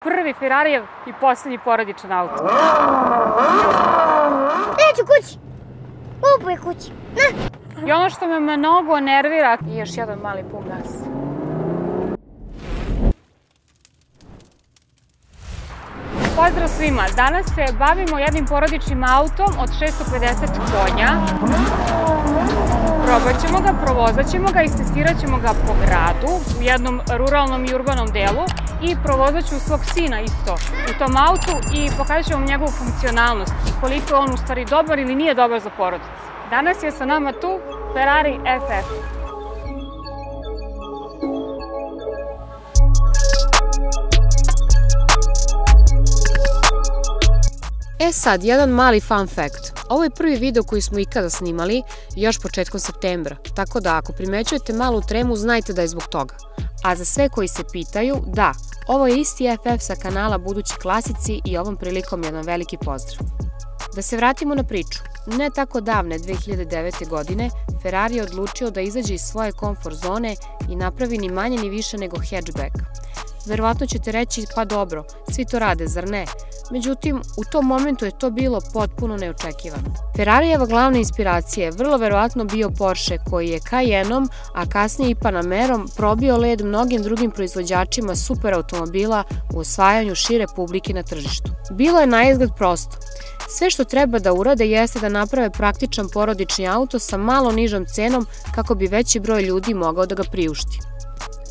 Prvi Ferrarijev i posljednji porodičan auto. Neću kući. Kupuj kući. I ono što me mnogo nervira je još jedan mali pun gas. Pozdrav svima! Danas se bavimo jednim porodičnim autom od 650 konja. Probat ćemo ga, provozat ćemo ga, istestirat ćemo ga po gradu u jednom ruralnom i urbanom delu i provozat ću svog sina isto u tom autu i pokazat ću vam njegovu funkcionalnost i koliko je on u stvari dobar ili nije dobar za porodicu. Danas je sa nama tu Ferrari FF. E sad, jedan mali fun fact. Ovo je prvi video koji smo ikada snimali, još početkom septembra, tako da ako primećujete malu tremu, znajte da je zbog toga. A za sve koji se pitaju, da, ovo je isti FF sa kanala Budući klasici i ovom prilikom jedan veliki pozdrav. Da se vratimo na priču. Ne tako davne, 2009. godine, Ferrari je odlučio da izađe iz svoje komfort zone i napravi ni manje ni više nego hatchback. Verovatno ćete reći, pa dobro, svi to rade, zar ne? Međutim, u tom momentu je to bilo potpuno neočekivano. Ferrarijeva glavna inspiracija je vrlo verovatno bio Porsche, koji je Cayenneom, a kasnije i Panamerom probio led mnogim drugim proizvođačima super automobila u osvajanju šire publike na tržištu. Bilo je naizgled prosto. Sve što treba da urade jeste da naprave praktičan porodični auto sa malo nižom cenom kako bi veći broj ljudi mogao da ga priušti.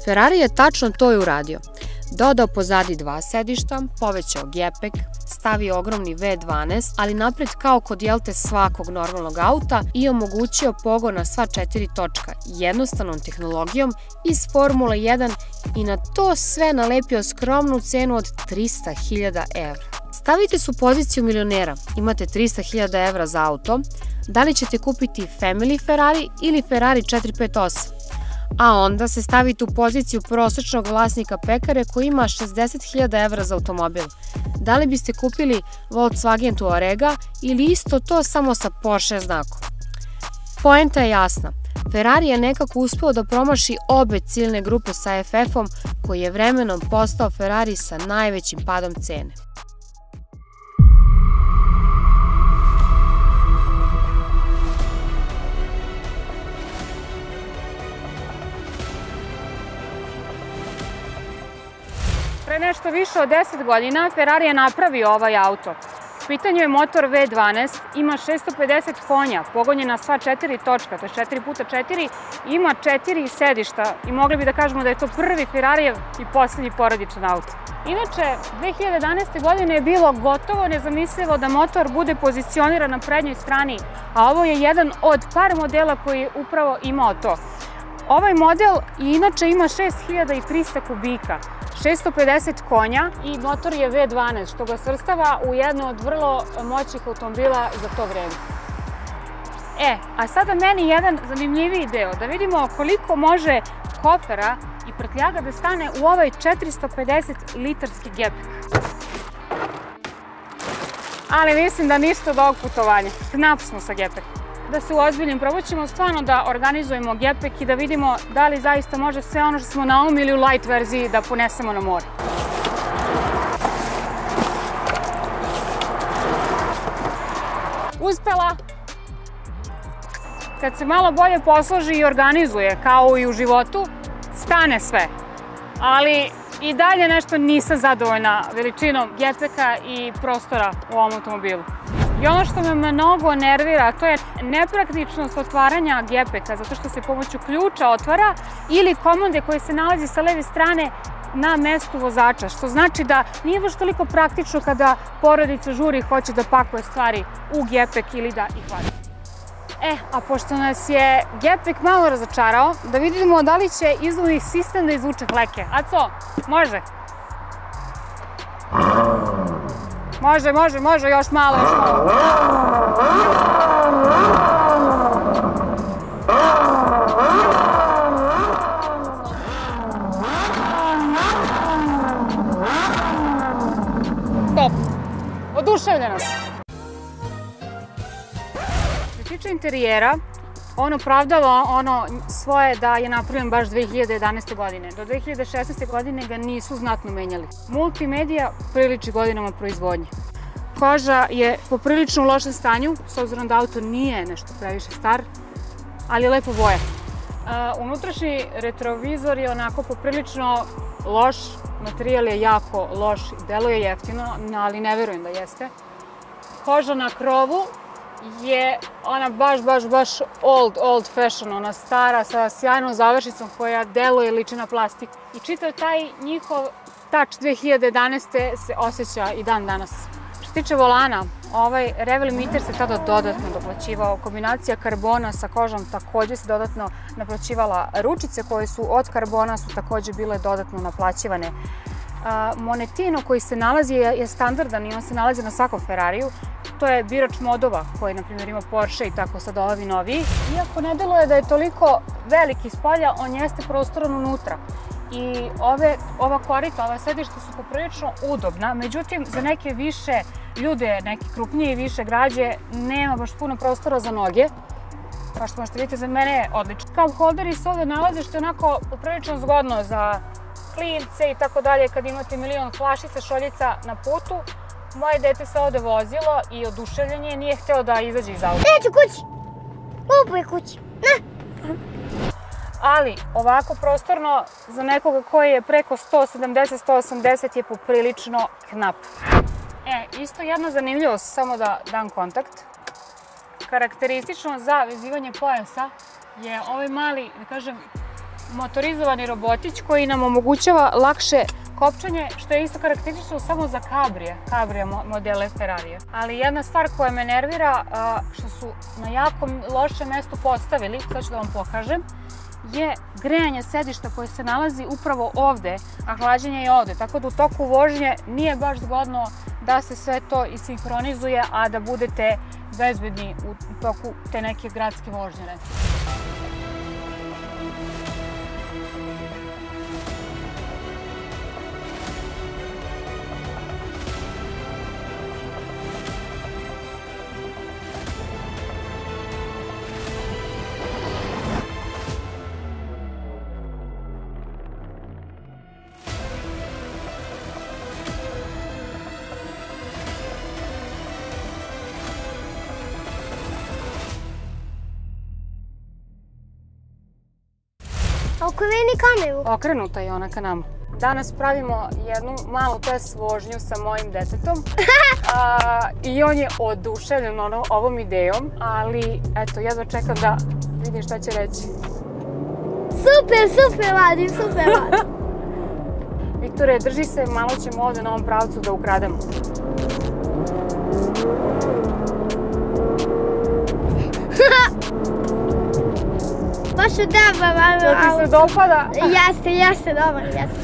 Ferrari je tačno to i uradio. Dodao pozadi dva sedišta, povećao gepek, stavio ogromni V12, ali napred kao kod svakog normalnog auta i omogućio pogon na sva 4 točka jednostavnom tehnologijom iz Formule 1 i na to sve nalepio skromnu cenu od 300.000 evra. Stavite se u poziciju milionera, imate 300.000 evra za auto, da li ćete kupiti Family Ferrari ili Ferrari 458? A onda se stavite u poziciju prosečnog vlasnika pekare koji ima 60.000 evra za automobil. Da li biste kupili Volkswagen Touarega ili isto to samo sa Porsche znakom? Poenta je jasna. Ferrari je nekako uspeo da promaši obe ciljne grupe sa FF-om koji je vremenom postao Ferrari sa najvećim padom cene. Pre nešto više od 10 godina Ferrari je napravio ovaj auto. U pitanju je motor V12, ima 650 konja, pogon je na sva 4 točka, to je 4x4, ima 4 sedišta i mogli bi da kažemo da je to prvi Ferrarijev i posljednji porodičan auto. Inače, 2011. godine je bilo gotovo nezamislivo da motor bude pozicioniran na prednjoj strani, a ovo je jedan od par modela koji je upravo imao to. Ovaj model inače ima 6300 kubika, 650 konja i motor je V12, što ga svrstava u jedno od vrlo moćnih automobila za to vreme. A sada meni jedan zanimljiviji deo, da vidimo koliko može kofera i prtljaga da stane u ovaj 450 litarski gepek. Ali mislim da ništa od ovog putovanja, knap smo sa gepekom. Da se uozbiljim, probat ćemo stvarno da organizujemo gepek i da vidimo da li zaista može sve ono što smo naumili u light verziji da ponesemo na more. Uspela! Kad se malo bolje posloži i organizuje, kao i u životu, stane sve. Ali i dalje nešto nisam zadovoljna veličinom gepeka i prostora u ovom automobilu. I ono što me mnogo nervira, to je nepraktičnost otvaranja gepeka, zato što se pomoću ključa otvara ili komande koje se nalazi sa leve strane na mestu vozača, što znači da nije baš toliko praktično kada porodica žuri i hoće da pakuje stvari u gepek ili da ih vadi. A pošto nas je gepek malo razočarao, da vidimo da li će izluvni sistem da izvuče fleke. Aco, može? Može, još malo. Top! Oduševljena sam. Što se tiče interijera, On opravdava ono svoje da je napravljen baš 2011. godine. Do 2016. godine ga nisu znatno menjali. Multimedija priliči godinama proizvodnje. Koža je poprilično u lošem stanju, s obzirom da auto nije nešto previše star, ali je lepo boja. Unutrašnji retrovizor je onako poprilično loš, materijal je jako loš, deluje jeftino, ali ne verujem da jeste. Koža na krovu je ona baš old fashion, ona stara sa sjajnom završnicom koja deluje liči na plastiku. I čitav taj njihov touch 2011. se osjeća i dan danas. Što se tiče volana, ovaj rev limiter se tada dodatno doplaćivao. Kombinacija karbona sa kožom takođe se dodatno naplaćivala. Ručice koje su od karbona su takođe bile dodatno naplaćivane. Monetino koji se nalazi je standardan i on se nalazi na svakom Ferrariju. To je birač modova koji, na primjer, ima Porsche i tako sad ovi noviji. Iako ne deluje da je toliko veliki spolja, on jeste prostoran unutra. I ova korita, ova sedišta su poprilično udobna, međutim za neke više ljude, neke krupnije i više građe, nema baš puno prostora za noge. Kao što možete vidjeti, za mene je odlično. Cup holderi se ovde nalaze što je onako poprilično zgodno za klince i tako dalje, kad imate milion flašica, šoljica na putu. Moje dete se ovde vozilo i oduševljenje nije hteo da izađe iz auta. Neću kući. Kupuje kući. Ali ovako prostorno za nekoga koji je preko 170-180 je poprilično knap. Isto jedna zanimljivost, samo da dam kontakt. Karakteristično za vezivanje pojasa je ovaj mali, da kažem, motorizovani robotić koji nam omogućava lakše kopčanje, što je isto karakteristično samo za kabrije modele Ferrarija. Ali jedna stvar koja me nervira, što su na jako lošem mestu postavili, to ću da vam pokažem, je grejanje sedišta koje se nalazi upravo ovde, a hlađenje je ovde. Tako da u toku vožnje nije baš zgodno da se sve to isinhronizuje, a da budete bezbedni u toku te neke gradske vožnje. Okreni kameru. Okrenuta je ona ka nama. Danas pravimo jednu malu test vožnju sa mojim detetom i on je oduševljen ovom idejom, ali eto, jedva čekam da vidim šta će reći. Super Vadim, super Vadim. Viktore, drži se, malo ćemo ovde na ovom pravcu da ukrademo. Baš dobar. To ti se dopada? Jeste, dobar, jeste.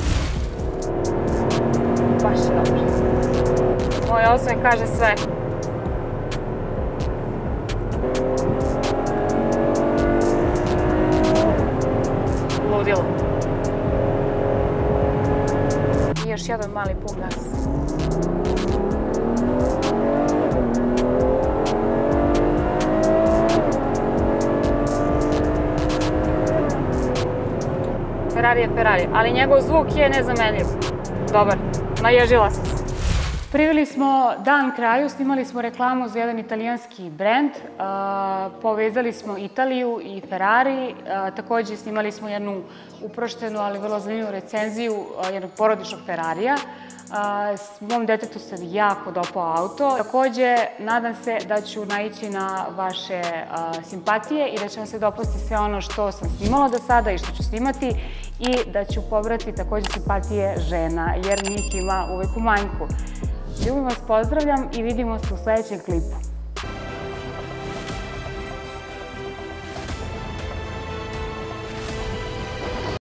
Baš je dobro. Moj osmeh kaže sve. Ludilo. I još jedan mali pun gas. Ferrari je Ferrari, ali njegov zvuk je nezamenljiv. Dobar, naježila sam se. Priveli smo dan kraju, snimali smo reklamu za jedan italijanski brend, povezali smo Italiju i Ferrari, takođe snimali smo jednu uproštenu, ali vrlo zanimljivu recenziju jednog porodičnog Ferrarija. Mom detetu se jako dopao auto. Takođe, nadam se da ću naići na vaše simpatije i da će vam se dopasti sve ono što sam snimala do sada i što ću snimati i da ću pobrati takođe simpatije žena, jer njih ima uvek u manjku. Ljubim vas, pozdravljam i vidimo se u sledećem klipu.